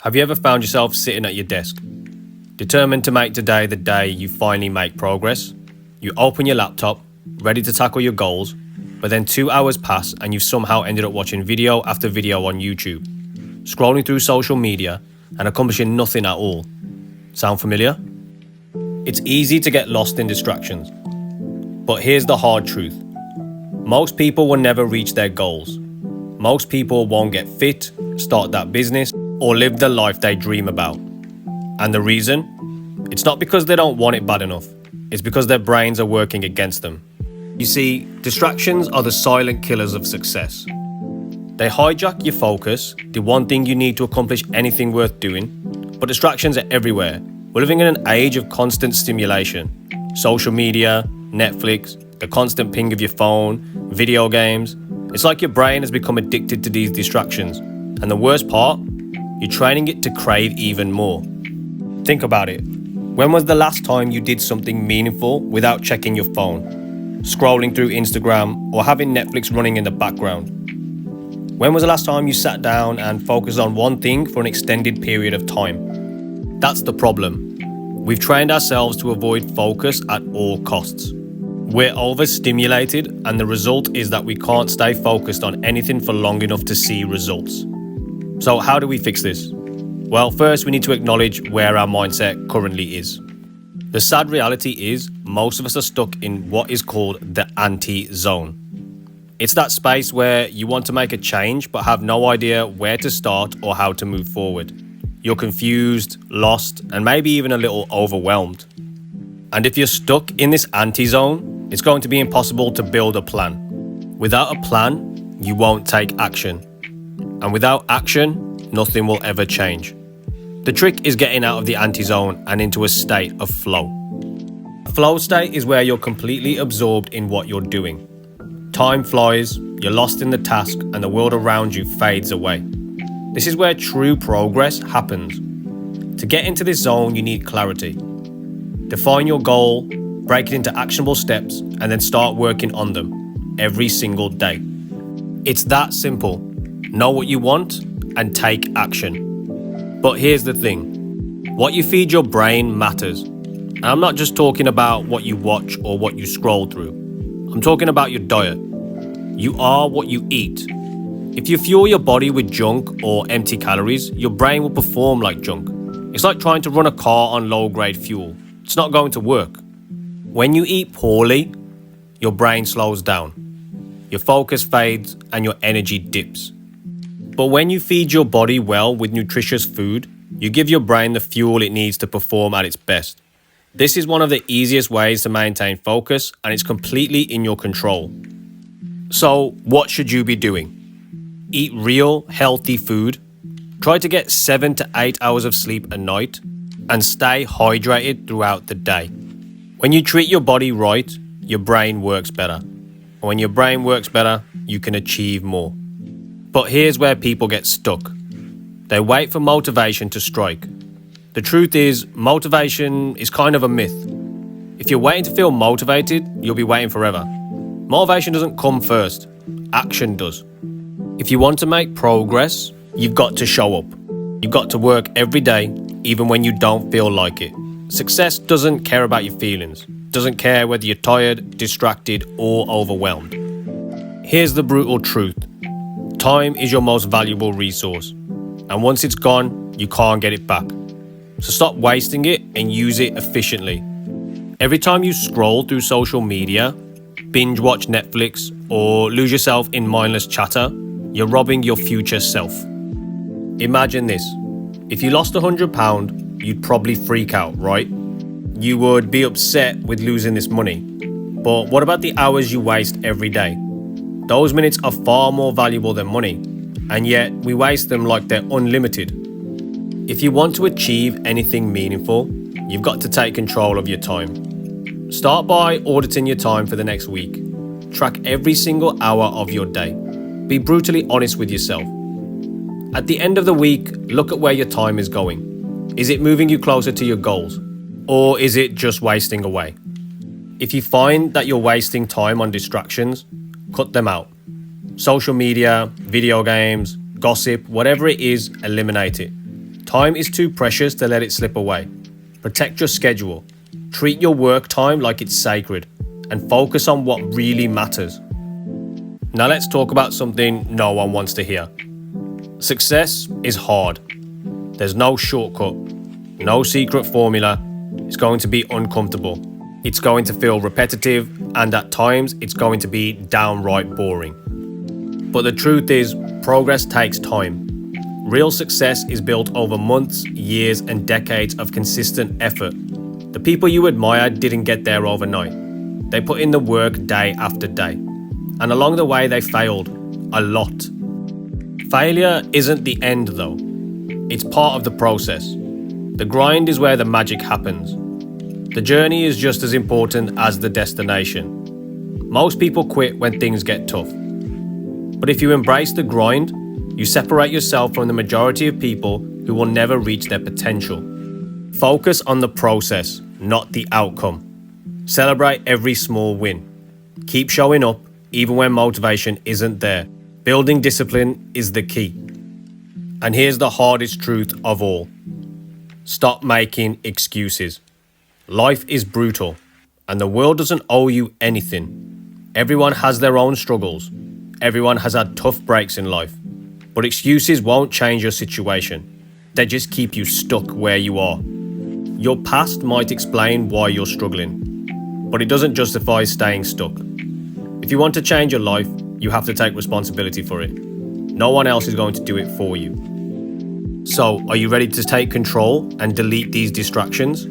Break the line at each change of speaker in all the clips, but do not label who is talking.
Have you ever found yourself sitting at your desk, determined to make today the day you finally make progress? You open your laptop, ready to tackle your goals, but then 2 hours pass and you've somehow ended up watching video after video on YouTube, scrolling through social media and accomplishing nothing at all. Sound familiar? It's easy to get lost in distractions, but here's the hard truth. Most people will never reach their goals. Most people won't get fit, start that business, or live the life they dream about. And the reason? It's not because they don't want it bad enough. It's because their brains are working against them. You see, distractions are the silent killers of success. They hijack your focus, the one thing you need to accomplish anything worth doing. But distractions are everywhere. We're living in an age of constant stimulation. Social media, Netflix, the constant ping of your phone, video games. It's like your brain has become addicted to these distractions. And the worst part? You're training it to crave even more. Think about it. When was the last time you did something meaningful without checking your phone, scrolling through Instagram, or having Netflix running in the background? When was the last time you sat down and focused on one thing for an extended period of time? That's the problem. We've trained ourselves to avoid focus at all costs. We're overstimulated, and the result is that we can't stay focused on anything for long enough to see results. So how do we fix this? Well, first we need to acknowledge where our mindset currently is. The sad reality is most of us are stuck in what is called the anti-zone. It's that space where you want to make a change but have no idea where to start or how to move forward. You're confused, lost, and maybe even a little overwhelmed. And if you're stuck in this anti-zone, it's going to be impossible to build a plan. Without a plan, you won't take action. And without action, nothing will ever change. The trick is getting out of the anti-zone and into a state of flow. A flow state is where you're completely absorbed in what you're doing. Time flies, you're lost in the task, and the world around you fades away. This is where true progress happens. To get into this zone, you need clarity. Define your goal, break it into actionable steps, and then start working on them every single day. It's that simple. Know what you want and take action. But here's the thing. What you feed your brain matters. And I'm not just talking about what you watch or what you scroll through. I'm talking about your diet. You are what you eat. If you fuel your body with junk or empty calories, your brain will perform like junk. It's like trying to run a car on low-grade fuel. It's not going to work. When you eat poorly, your brain slows down. Your focus fades and your energy dips. But when you feed your body well with nutritious food, you give your brain the fuel it needs to perform at its best. This is one of the easiest ways to maintain focus, and it's completely in your control. So, what should you be doing? Eat real, healthy food. Try to get 7 to 8 hours of sleep a night, and stay hydrated throughout the day. When you treat your body right, your brain works better. And when your brain works better, you can achieve more. But here's where people get stuck. They wait for motivation to strike. The truth is, motivation is kind of a myth. If you're waiting to feel motivated, you'll be waiting forever. Motivation doesn't come first. Action does. If you want to make progress, you've got to show up. You've got to work every day, even when you don't feel like it. Success doesn't care about your feelings. Doesn't care whether you're tired, distracted, or overwhelmed. Here's the brutal truth. Time is your most valuable resource, and once it's gone, you can't get it back. So stop wasting it and use it efficiently. Every time you scroll through social media, binge watch Netflix, or lose yourself in mindless chatter, you're robbing your future self. Imagine this. If you lost £100, you'd probably freak out, right? You would be upset with losing this money. But what about the hours you waste every day? Those minutes are far more valuable than money, and yet we waste them like they're unlimited. If you want to achieve anything meaningful, you've got to take control of your time. Start by auditing your time for the next week. Track every single hour of your day. Be brutally honest with yourself. At the end of the week, look at where your time is going. Is it moving you closer to your goals? Or is it just wasting away? If you find that you're wasting time on distractions, cut them out. Social media, video games, gossip, whatever it is, eliminate it. Time is too precious to let it slip away. Protect your schedule. Treat your work time like it's sacred and focus on what really matters. Now let's talk about something no one wants to hear. Success is hard. There's no shortcut, no secret formula. It's going to be uncomfortable. It's going to feel repetitive, and at times it's going to be downright boring. But the truth is, progress takes time. Real success is built over months, years, and decades of consistent effort. The people you admire didn't get there overnight. They put in the work day after day. And along the way, they failed. A lot. Failure isn't the end, though. It's part of the process. The grind is where the magic happens. The journey is just as important as the destination. Most people quit when things get tough. But if you embrace the grind, you separate yourself from the majority of people who will never reach their potential. Focus on the process, not the outcome. Celebrate every small win. Keep showing up even when motivation isn't there. Building discipline is the key. And here's the hardest truth of all. Stop making excuses. Life is brutal, and the world doesn't owe you anything. Everyone has their own struggles. Everyone has had tough breaks in life. But excuses won't change your situation. They just keep you stuck where you are. Your past might explain why you're struggling, but it doesn't justify staying stuck. If you want to change your life, you have to take responsibility for it. No one else is going to do it for you. So, are you ready to take control and delete these distractions?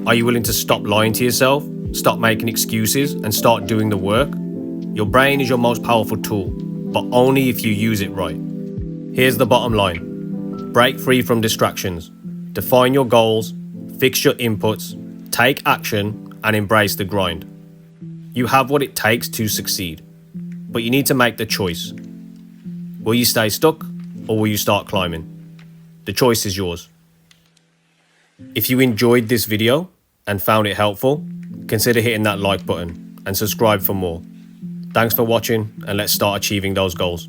Are you willing to stop lying to yourself, stop making excuses, and start doing the work? Your brain is your most powerful tool, but only if you use it right. Here's the bottom line. Break free from distractions. Define your goals, fix your inputs, take action, and embrace the grind. You have what it takes to succeed, but you need to make the choice. Will you stay stuck, or will you start climbing? The choice is yours. If you enjoyed this video and found it helpful, consider hitting that like button and subscribe for more. Thanks for watching, and let's start achieving those goals.